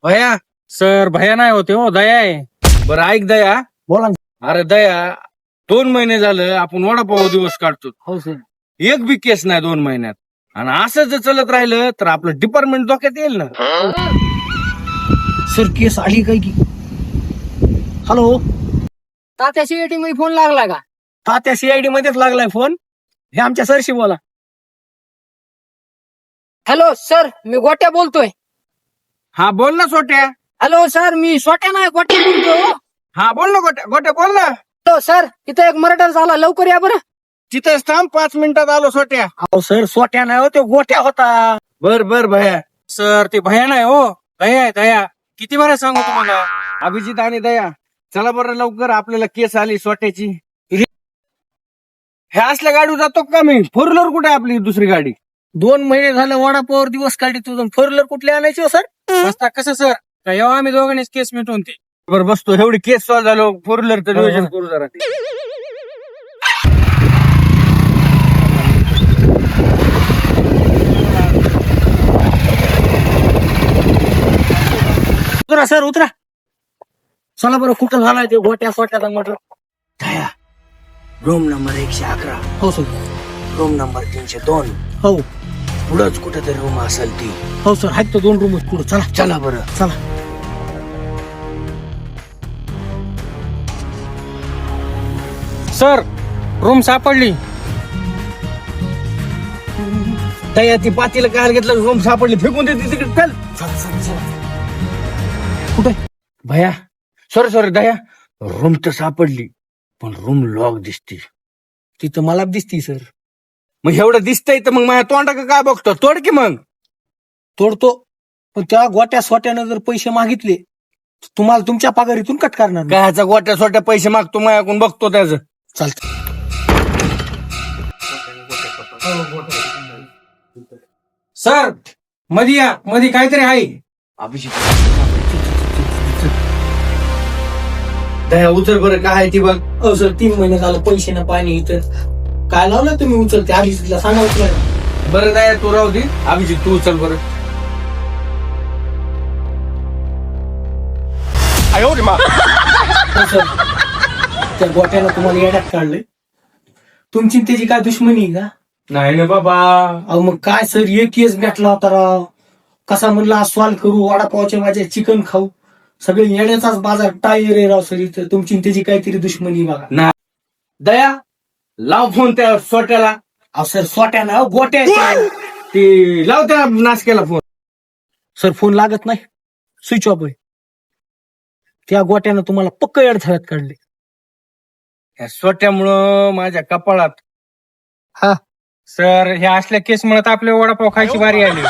भया सर भया नाही होते हो दया आहे. बरं ऐक दया. बोला ना. अरे दया 2 महिने झालं आपण वडापाव दिवस काढतो. हो सर. एक बी केस नाही 2 महिन्यात. आणि असं जर चलत राहिलं तर आपलं डिपार्टमेंट धोक्यात येईल ना. सर केस आली काय की? हॅलो, तात्या सीआयटी मध्ये फोन लागला का? तात्या सीआयडी मध्येच लागलाय फोन. हे आमच्या सरशी बोला. हॅलो सर, मी गोट्या बोलतोय. हा बोल ना सोट्या. हॅलो सर, मी सोट्या नाही गोट्या बोलतोय हो. हा बोल ना गोट्या. गोट्या बोल ना. हॅलो सर, इथं एक मर्डर झाला, लवकर या बरं. तिथेच थांब 5 मिनिटात आलो सोट्या. अहो सर, सोट्या नाही हो, तो गोट्या होता. बर बर भया. सर ते भया नाही हो, दया आहे दया. किती बरं सांगू तुम्हाला. अभिजित आणि दया चला बरं लवकर, आपल्याला केस आली सोट्याची. हे असल्या गाडी जातो का मी? फोर व्हीलर कुठे आहे आपली दुसरी गाडी? 2 महिने झालं वडापावर दिवस काढले तुझं. फोर व्हीलर कुठले आणायचे हो सर? बसता कसं सर, का येऊ आम्ही दोघांनीच केस मिटवून ते. बरं बसतो, एवढी केस सॉल्व झालो. फोर व्हीलरचं नियोजन करू जरा. उतरा सर, उतरा. चला बरं, कुठं झालाय ते गोट्या सोट्याचा म्हटलं. दया, रूम नंबर 111, हो सर. Room number 302. हो पुढंच कुठेतरी रूम असेल ती. हो सर, आहेत तो 2 रूम पुढे. चला चला बरं. चला. सर रूम सापडली. दया ती पातीला काय घेतलं, रूम सापडली, फेकून देते तिकडे. चल कुठे भया? सॉरी दया, रूम तर सापडली पण रूम लॉक दिसते. तिथं मला दिसती सर. मग एवढं दिसतंय तर मग माझ्या तोंडा काय बघतो? तोड की मग. तोडतो, पण त्या गोट्या सोट्यानं जर पैसे मागितले तर तुम्हाला तुमच्या पगारीतून कट करणार नाही. काय ह्याचा गोट्या सोट्या पैसे मागतो माझ्याकडून, बघतो त्याचं. चालतं. सर मध्ये या, मध्ये काहीतरी आहे. अभिजित दया उचल बरं, काय आहे ती बघ. हो सर, 3 महिने झालं पैसे ना पाणी इथं. काय लावलं तुम्ही उचलते? आधी तिला सांगा उचलायला. बरं दया तू राहू दे. अभिजित तू उचल बरं. हो सर, त्या गोट्यानं तुम्हाला येड्यात काढलंय. तुमची आणि त्याची काय दुश्मनी आहे का? नाही ना बाबा. अहो मग काय सर, एक केस भेटला होता राव. कसा म्हणला सॉल्व करू, वडापावच्या माझ्या चिकन खाऊ. सगळे येण्याचाच बाजार टायर आहे राव सर इथं. तुमची आणि त्याची काहीतरी दुश्मनी बघा. दया लाव फोन त्या सोट्याला. अहो सर, सोट्या ना गोट्या आहेत. ती लाव त्या नासक्याला फोन. सर फोन लागत नाही, स्विच ऑफ आहे. त्या गोट्यानं तुम्हाला पक्क अडथळ्यात काढले. या सोट्यामुळं माझ्या कपाळात. सर ह्या असल्या केस मुळे आपल्या वडापाव खायची बारी आली.